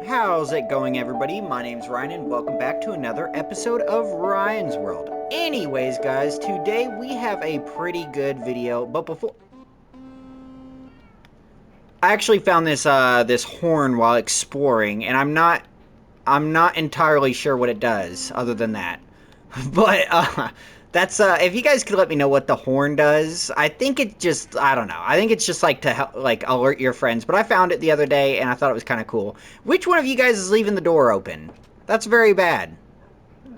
How's it going, everybody? My name's Ryan, and welcome back to another episode of Ryan's World. Anyways, guys, today we have a pretty good video, but before... I actually found this horn while exploring, and I'm not entirely sure what it does, other than that. But, that's, if you guys could let me know what the horn does, I think it just, I don't know. I think it's just like to help, like, alert your friends. But I found it the other day, and I thought it was kind of cool. Which one of you guys is leaving the door open? That's very bad.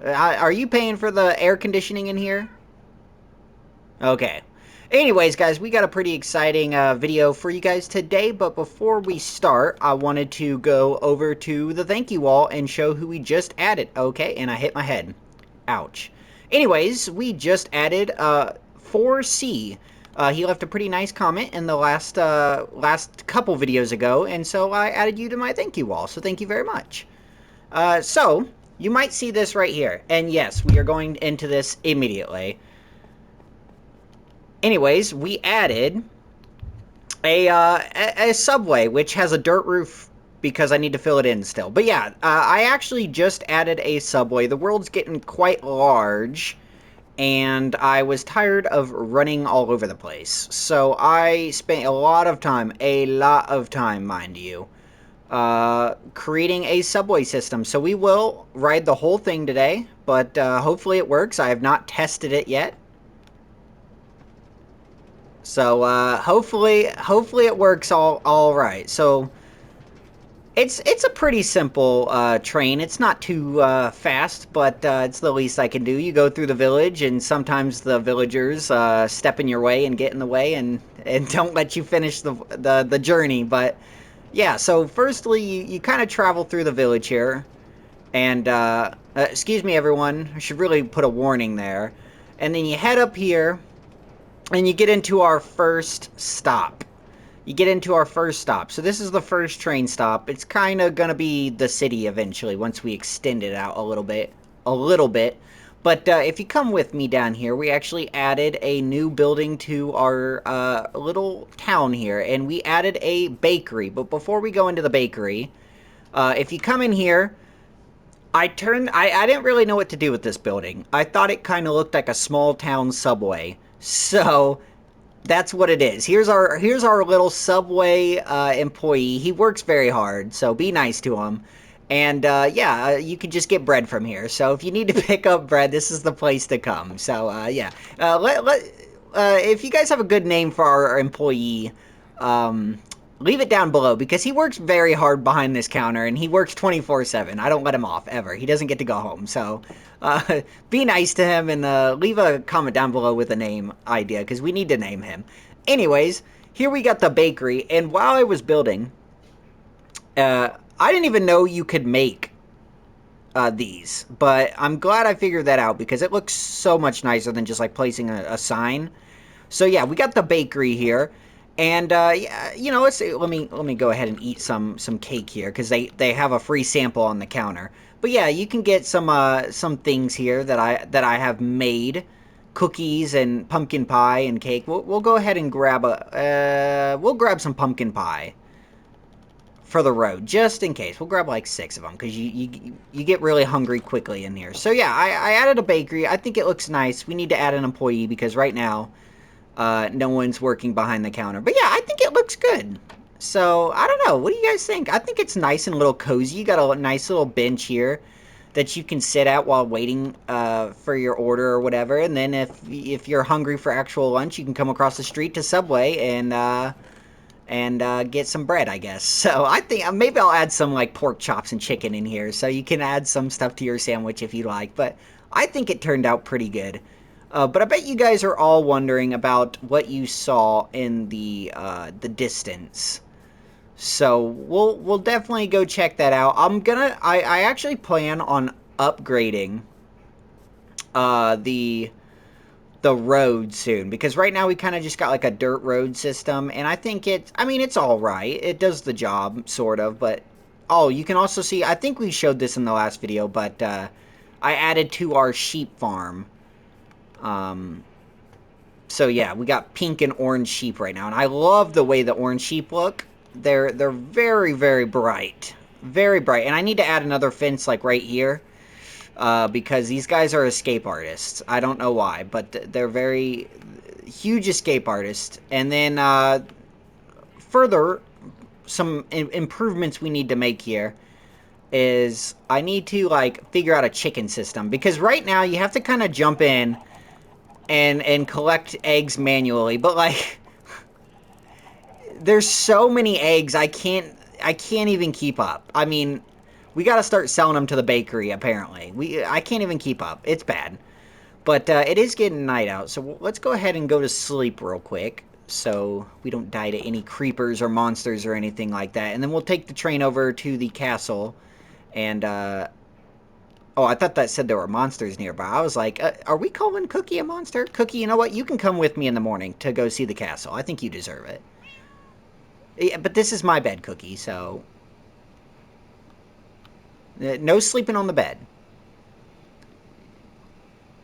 Are you paying for the air conditioning in here? Okay. Anyways, guys, we got a pretty exciting video for you guys today, but before we start, I wanted to go over to the thank you wall and show who we just added. Okay, and I hit my head. Ouch. Anyways, we just added 4C. He left a pretty nice comment in the last couple videos ago, and so I added you to my thank you wall, so thank you very much. So, you might see this right here, and yes, we are going into this immediately. Anyways, we added a subway, which has a dirt roof because I need to fill it in still. But yeah, I actually just added a subway. The world's getting quite large, and I was tired of running all over the place. So I spent a lot of time, mind you, creating a subway system. So we will ride the whole thing today, but hopefully it works. I have not tested it yet. So hopefully it works all right. So it's a pretty simple train. It's not too fast, but it's the least I can do. You go through the village, and sometimes the villagers step in your way and get in the way and don't let you finish the journey. But yeah, so firstly, you kind of travel through the village here, and excuse me, everyone. I should really put a warning there. And then you head up here and you get into our first stop. So this is the first train stop. It's kind of going to be the city eventually once we extend it out a little bit. But if you come with me down here, we actually added a new building to our little town here. And we added a bakery. But before we go into the bakery, if you come in here, I didn't really know what to do with this building. I thought it kind of looked like a small town subway. So that's what it is. Here's our little subway employee. He works very hard, so be nice to him. And yeah, you can just get bread from here. So if you need to pick up bread, this is the place to come. So yeah, if you guys have a good name for our employee, leave it down below because he works very hard behind this counter and he works 24/7. I don't let him off ever. He doesn't get to go home. So be nice to him and leave a comment down below with a name idea because we need to name him. Anyways, here we got the bakery, and while I was building, I didn't even know you could make these, but I'm glad I figured that out because it looks so much nicer than just like placing a sign. So yeah, we got the bakery here. And yeah, you know, let me go ahead and eat some cake here because they have a free sample on the counter. But yeah, you can get some things here that I have made, cookies and pumpkin pie and cake. We'll go ahead and grab we'll grab some pumpkin pie for the road just in case. We'll grab like 6 of them because you get really hungry quickly in here. So yeah, I added a bakery. I think it looks nice. We need to add an employee because right now no one's working behind the counter. But yeah, I think it looks good. So, I don't know. What do you guys think? I think it's nice and a little cozy. You got a nice little bench here that you can sit at while waiting for your order or whatever. And then if you're hungry for actual lunch, you can come across the street to Subway and get some bread, I guess. So, I think maybe I'll add some like pork chops and chicken in here so you can add some stuff to your sandwich if you like. But I think it turned out pretty good. But I bet you guys are all wondering about what you saw in the distance. So we'll definitely go check that out. I actually plan on upgrading the road soon because right now we kind of just got like a dirt road system, and I think it's all right. It does the job sort of, but oh, you can also see, I think we showed this in the last video, but I added to our sheep farm. So yeah, we got pink and orange sheep right now, and I love the way the orange sheep look. They're very, very bright. Very bright. And I need to add another fence, like, right here. Because these guys are escape artists. I don't know why, but they're very huge escape artists. And then, further, some improvements we need to make here is I need to, like, figure out a chicken system. Because right now, you have to kind of jump in and collect eggs manually. But, like, there's so many eggs, I can't even keep up. I mean, we got to start selling them to the bakery, apparently. I can't even keep up. It's bad. But it is getting night out, so let's go ahead and go to sleep real quick so we don't die to any creepers or monsters or anything like that. And then we'll take the train over to the castle. And, oh, I thought that said there were monsters nearby. I was like, are we calling Cookie a monster? Cookie, you know what? You can come with me in the morning to go see the castle. I think you deserve it. Yeah, but this is my bed, Cookie, so... no sleeping on the bed.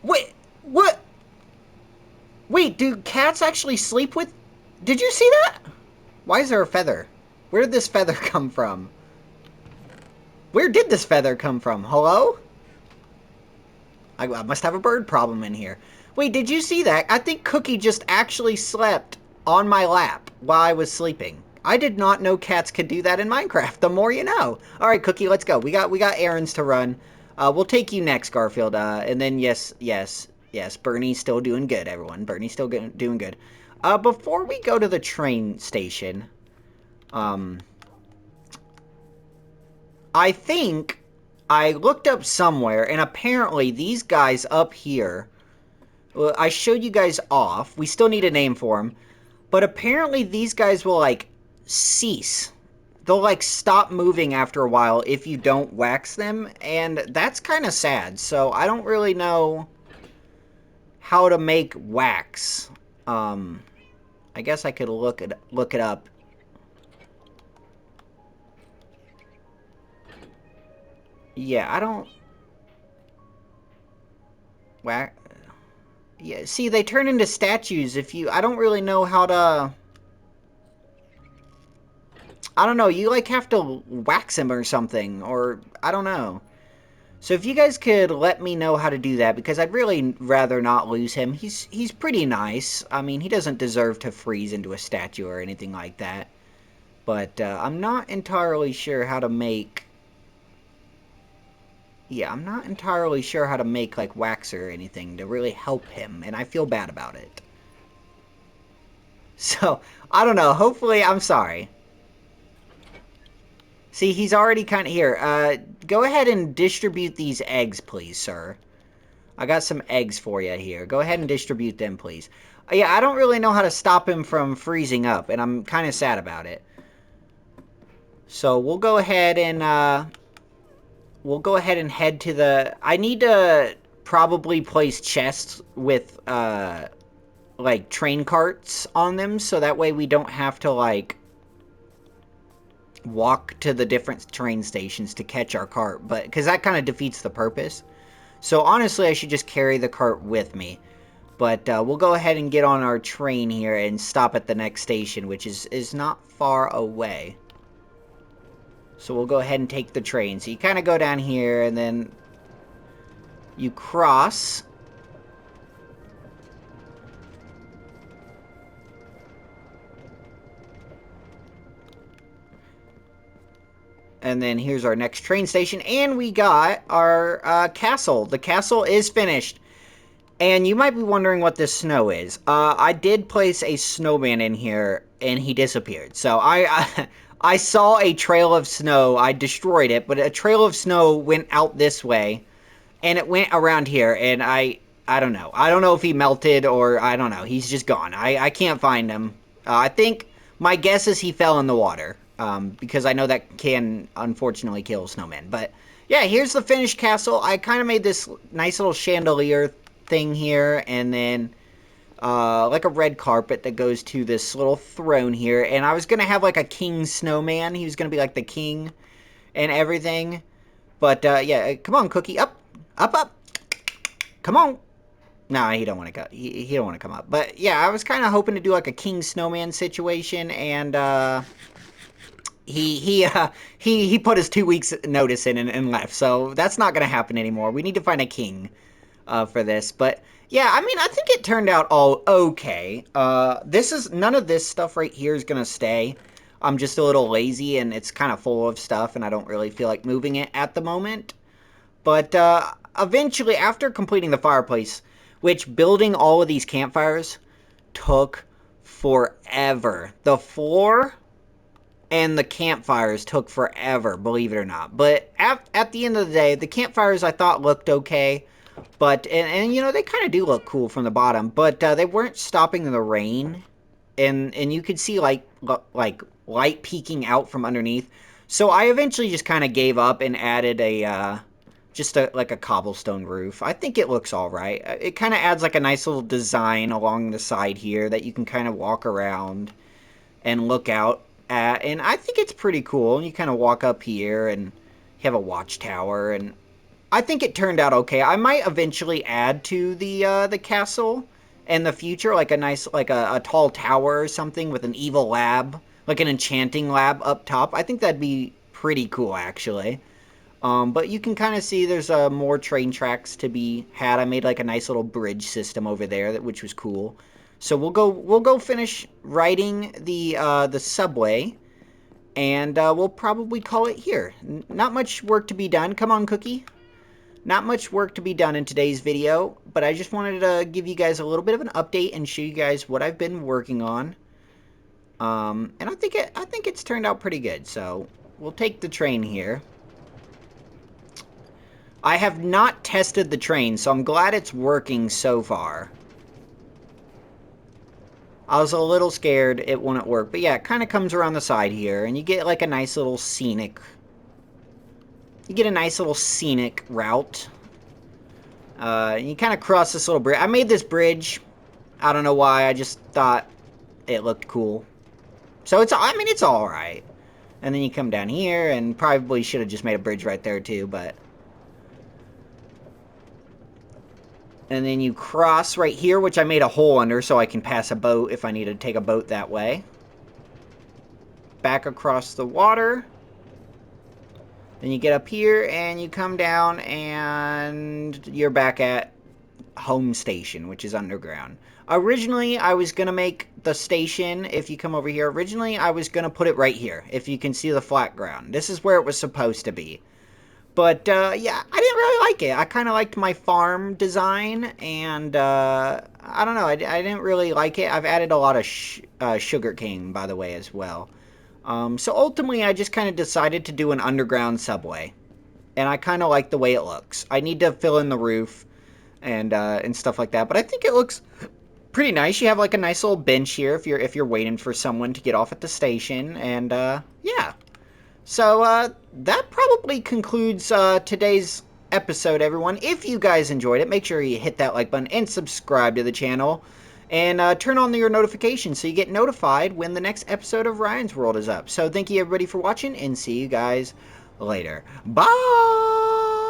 Wait, what? Wait, do cats actually sleep with... Did you see that? Why is there a feather? Where did this feather come from? Where did this feather come from? Hello? I must have a bird problem in here. Wait, did you see that? I think Cookie just actually slept on my lap while I was sleeping. I did not know cats could do that in Minecraft. The more you know. All right, Cookie, let's go. We got errands to run. We'll take you next, Garfield. And then yes, Bernie's still doing good, everyone. Bernie's still doing good. Before we go to the train station, I think I looked up somewhere, and apparently these guys up here, well, I showed you guys off. We still need a name for them. But apparently these guys will, like, cease. They'll, like, stop moving after a while if you don't wax them, and that's kind of sad. So I don't really know how to make wax. I guess I could look it up. Yeah, I don't... Wax... Yeah, see, they turn into statues if you... I don't really know how to... I don't know, you, like, have to wax him or something, or... I don't know. So if you guys could let me know how to do that, because I'd really rather not lose him. He's pretty nice. I mean, he doesn't deserve to freeze into a statue or anything like that. But, I'm not entirely sure how to make... Yeah, I'm not entirely sure how to make, like, wax or anything to really help him, and I feel bad about it. So, I don't know. Hopefully, I'm sorry. See, he's already kind of here. Go ahead and distribute these eggs, please, sir. I got some eggs for you here. Go ahead and distribute them, please. Yeah, I don't really know how to stop him from freezing up, and I'm kind of sad about it. So, we'll go ahead and, head to the... I need to probably place chests with, like, train carts on them, so that way we don't have to, like, walk to the different train stations to catch our cart, but because that kind of defeats the purpose. So honestly, I should just carry the cart with me. But we'll go ahead and get on our train here and stop at the next station, which is not far away. So we'll go ahead and take the train. So you kind of go down here, and then you cross. And then here's our next train station, and we got our castle. The castle is finished. And you might be wondering what this snow is. I did place a snowman in here, and he disappeared. So I saw a trail of snow. I destroyed it, but a trail of snow went out this way, and it went around here, and I don't know. I don't know if he melted, or I don't know. He's just gone. I can't find him. I think my guess is he fell in the water. Because I know that can, unfortunately, kill snowmen. But, yeah, here's the finished castle. I kind of made this nice little chandelier thing here, and then, like a red carpet that goes to this little throne here. And I was going to have, like, a king snowman. He was going to be, like, the king and everything. But, yeah, come on, Cookie. Up, up, up. Come on. Nah, he don't want to go. He don't want to come up. But, yeah, I was kind of hoping to do, like, a king snowman situation, and, he put his 2 weeks notice in and left. So that's not gonna happen anymore. We need to find a king for this. But yeah, I mean, I think it turned out all okay. This is none of this stuff right here is gonna stay. I'm just a little lazy and it's kind of full of stuff, and I don't really feel like moving it at the moment. But eventually, after completing the fireplace, which building all of these campfires took forever. The floor and the campfires took forever, believe it or not. But at the end of the day, the campfires I thought looked okay. But, and you know, they kind of do look cool from the bottom. But they weren't stopping the rain. And you could see, like light peeking out from underneath. So I eventually just kind of gave up and added a, like a cobblestone roof. I think it looks all right. It kind of adds like a nice little design along the side here that you can kind of walk around and look out at. And I think it's pretty cool. You kind of walk up here and you have a watchtower, and I think it turned out okay. I might eventually add to the castle in the future, like a nice, like a tall tower or something with an evil lab, like an enchanting lab up top. I think that'd be pretty cool, actually. But you can kind of see there's more train tracks to be had. I made like a nice little bridge system over there, which was cool. So we'll go finish writing the subway, and we'll probably call it here. Not much work to be done. Come on, Cookie. Not much work to be done in today's video, but I just wanted to give you guys a little bit of an update and show you guys what I've been working on. And I think it's turned out pretty good. So we'll take the train here. I have not tested the train, so I'm glad it's working so far. I was a little scared it wouldn't work, but yeah, it kind of comes around the side here, and you get like a nice little scenic... You get a nice little scenic route. And you kind of cross this little bridge. I made this bridge. I don't know why, I just thought it looked cool. So it's, I mean, it's alright. And then you come down here, and probably should have just made a bridge right there too, but... And then you cross right here, which I made a hole under so I can pass a boat if I need to take a boat that way. Back across the water. Then you get up here and you come down and you're back at home station, which is underground. Originally, I was going to make the station, if you come over here, originally I was going to put it right here, if you can see the flat ground. This is where it was supposed to be. But, yeah, I didn't really like it. I kind of liked my farm design, and, I don't know, I didn't really like it. I've added a lot of sugar cane, by the way, as well. So ultimately, I just kind of decided to do an underground subway. And I kind of like the way it looks. I need to fill in the roof and stuff like that, but I think it looks pretty nice. You have, like, a nice little bench here if you're waiting for someone to get off at the station, and, yeah. So, that probably concludes today's episode, everyone. If you guys enjoyed it, make sure you hit that like button and subscribe to the channel. And turn on your notifications so you get notified when the next episode of Ryan's World is up. So thank you, everybody, for watching, and see you guys later. Bye!